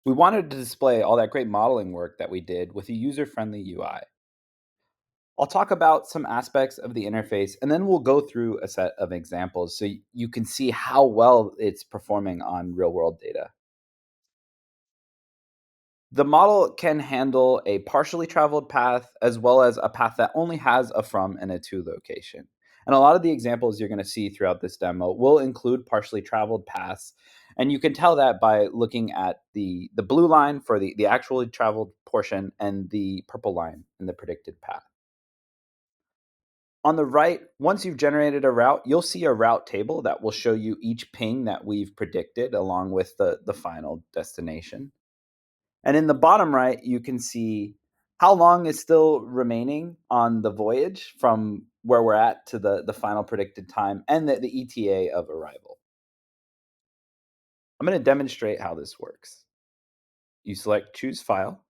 We wanted to display all that great modeling work that we did with a user-friendly UI. I'll talk about some aspects of the interface and then we'll go through a set of examples so you can see how well it's performing on real-world data. The model can handle a partially traveled path as well as a path that only has a from and a to location. And a lot of the examples you're going to see throughout this demo will include partially traveled paths. And you can tell that by looking at the blue line for the actually traveled portion and the purple line in the predicted path. On the right, once you've generated a route, you'll see a route table that will show you each ping that we've predicted along with the final destination. And in the bottom right, you can see how long is still remaining on the voyage from where we're at to the final predicted time and the ETA of arrival. I'm going to demonstrate how this works. You select Choose File,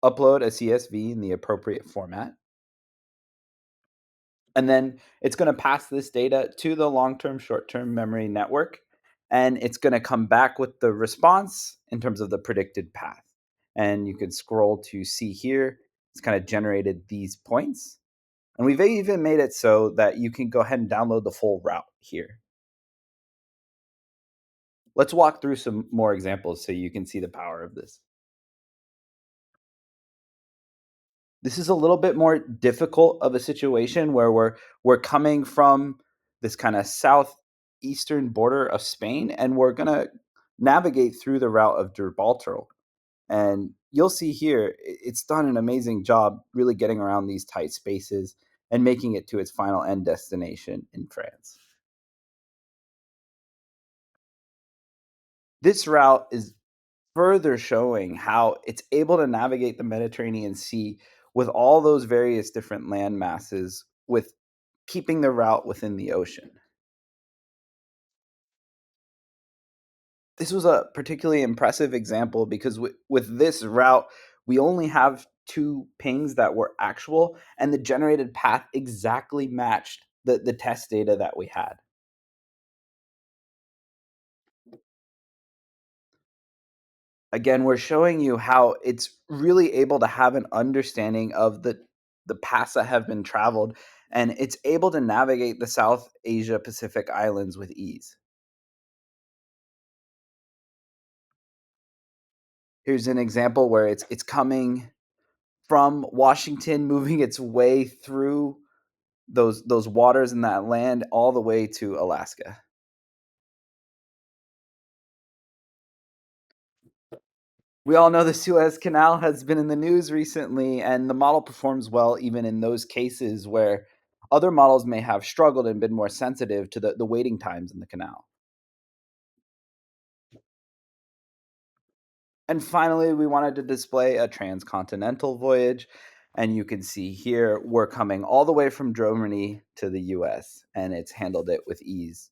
upload a CSV in the appropriate format, and then it's going to pass this data to the long-term, short-term memory network, and it's going to come back with the response in terms of the predicted path. And you can scroll to see here, it's kind of generated these points. And we've even made it so that you can go ahead and download the full route here. Let's walk through some more examples so you can see the power of this. This is a little bit more difficult of a situation where we're coming from this kind of southeastern border of Spain, and we're gonna navigate through the route of Gibraltar. And you'll see here, it's done an amazing job really getting around these tight spaces and making it to its final end destination in France. This route is further showing how it's able to navigate the Mediterranean Sea with all those various different land masses with keeping the route within the ocean. This was a particularly impressive example because with this route, we only have two pings that were actual, and the generated path exactly matched the test data that we had. Again, we're showing you how it's really able to have an understanding of the paths that have been traveled, and it's able to navigate the South Asia Pacific islands with ease. Here's an example where it's coming from Washington, moving its way through those waters in that land all the way to Alaska. We all know the Suez Canal has been in the news recently, and the model performs well even in those cases where other models may have struggled and been more sensitive to the waiting times in the canal. And finally, we wanted to display a transcontinental voyage. And you can see here, we're coming all the way from Germany to the US, and it's handled it with ease.